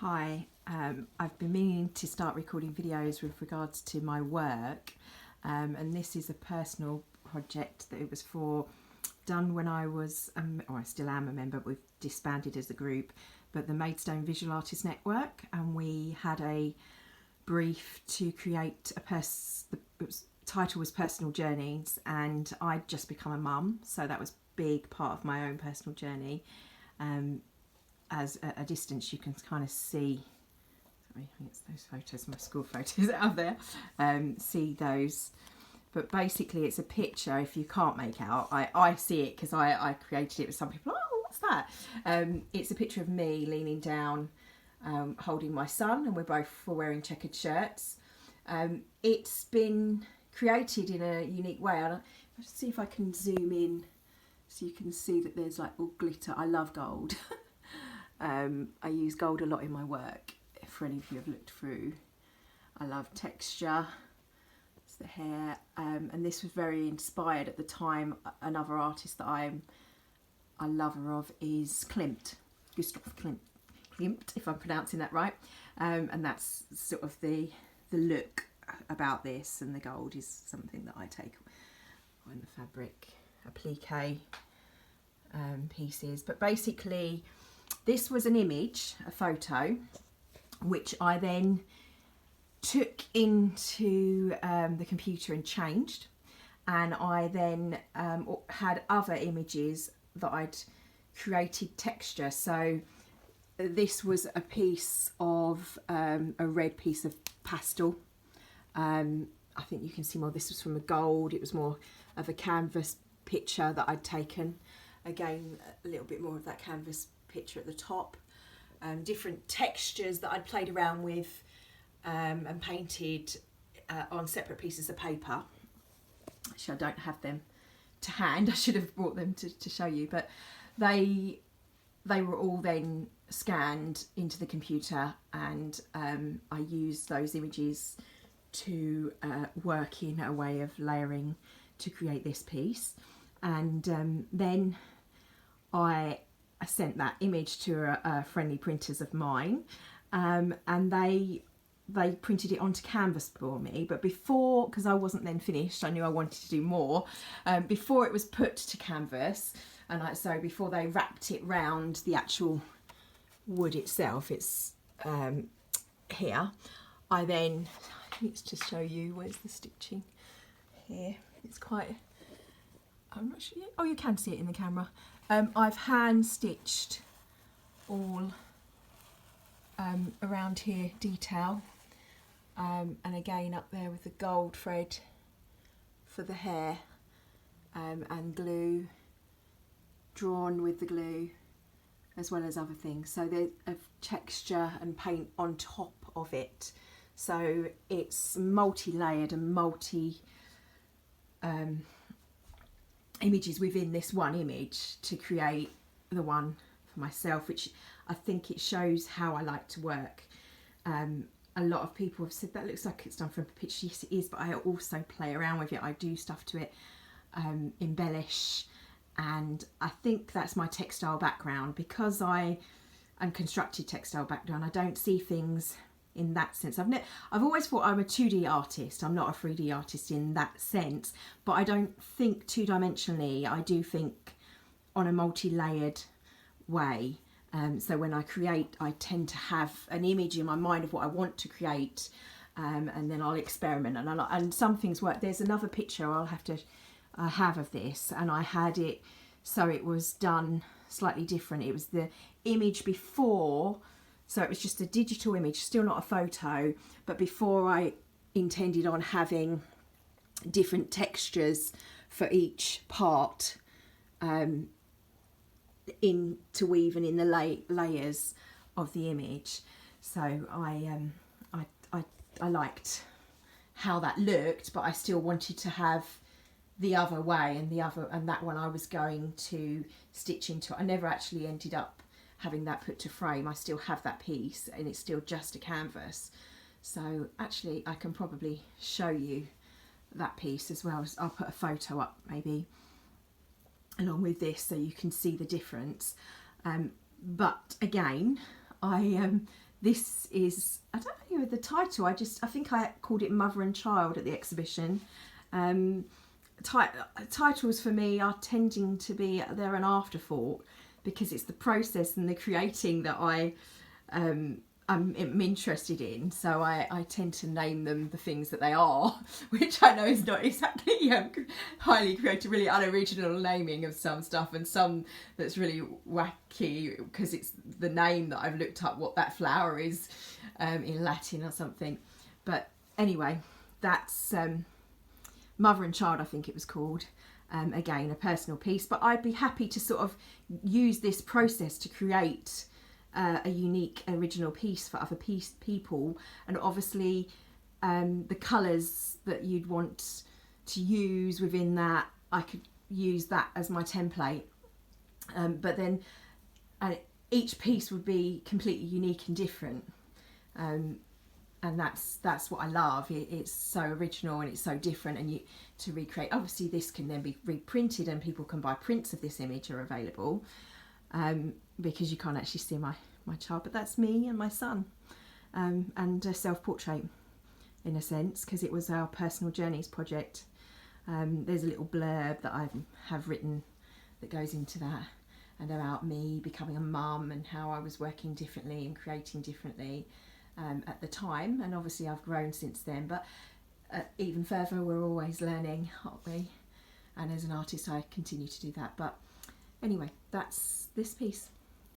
Hi, I've been meaning to start recording videos with regards to my work, and this is a personal project that it was done when I was, or I still am a member, but we've disbanded as a group, but the Maidstone Visual Artists Network, and we had a brief to create the title was Personal Journeys, and I'd just become a mum, so that was a big part of my own personal journey. As at a distance you can kind of see, sorry, I think it's those photos, my school photos out there, see those, but basically it's a picture. If you can't make out, I see it because I created it with some people. Oh, what's that? It's a picture of me leaning down, holding my son, and we're both wearing checkered shirts. It's been created in a unique way. I'll just see if I can zoom in so you can see that there's like all glitter. I love gold. I use gold a lot in my work, for any of you have looked through. I love texture. It's the hair, and this was very inspired at the time. Another artist that I'm a lover of is Gustav Klimt, if I'm pronouncing that right, and that's sort of the look about this, and the gold is something that I take on the fabric, applique pieces. But basically this was an image, a photo, which I then took into the computer and changed, and I then had other images that I'd created texture. So this was a piece of a red piece of pastel. I think you can see more. This was from a gold. It was more of a canvas picture that I'd taken. Again, a little bit more of that canvas picture at the top. Different textures that I'd played around with and painted on separate pieces of paper. Actually, I don't have them to hand. I should have brought them to show you, but they were all then scanned into the computer, and I used those images to work in a way of layering to create this piece. And then I sent that image to a friendly printers of mine, and they printed it onto canvas for me. But before, because I wasn't then finished, I knew I wanted to do more, before it was put to canvas, and so before they wrapped it round the actual wood itself, it's here, I think it's to show you, where's the stitching here, it's quite, I'm not sure, oh, you can see it in the camera. I've hand stitched all around here, detail, and again up there with the gold thread for the hair, and glue, drawn with the glue, as well as other things. So there's a texture and paint on top of it. So it's multi-layered and multi images within this one image to create the one for myself, which I think it shows how I like to work. A lot of people have said that looks like it's done from a picture. Yes, it is, but I also play around with it. I do stuff to it, embellish, and I think that's my textile background. Because I am constructed textile background, I don't see things in that sense. I've always thought I'm a 2D artist. I'm not a 3D artist in that sense, but I don't think two-dimensionally. I do think on a multi-layered way. So when I create, I tend to have an image in my mind of what I want to create, and then I'll experiment, and some things work. There's another picture I have of this, and I had it so it was done slightly different. It was the image before. So it was just a digital image, still not a photo, but before I intended on having different textures for each part, interweaving in the layers of the image. So I liked how that looked, but I still wanted to have the other way, and that one I was going to stitch into. I never actually ended up having that put to frame. I still have that piece, and it's still just a canvas. So actually I can probably show you that piece as well. I'll put a photo up maybe along with this so you can see the difference. But again, I this is, I don't know the title, I think I called it Mother and Child at the exhibition. Titles for me are tending to be, they're an afterthought, because it's the process and the creating that I'm interested in. So I tend to name them the things that they are, which I know is not exactly highly creative, really unoriginal naming of some stuff, and some that's really wacky because it's the name that I've looked up what that flower is in Latin or something. But anyway, that's Mother and Child, I think it was called. Again, a personal piece, but I'd be happy to sort of use this process to create a unique original piece for other people, and obviously the colours that you'd want to use within that, I could use that as my template, but then each piece would be completely unique and different, and that's what I love. It's so original and it's so different, and to recreate, obviously this can then be reprinted and people can buy prints of this image are available, because you can't actually see my child, but that's me and my son, and a self-portrait in a sense, because it was our personal journeys project. There's a little blurb that I have written that goes into that, and about me becoming a mum and how I was working differently and creating differently at the time, and obviously I've grown since then, but even further, we're always learning, aren't we? And as an artist I continue to do that. But anyway, that's this piece.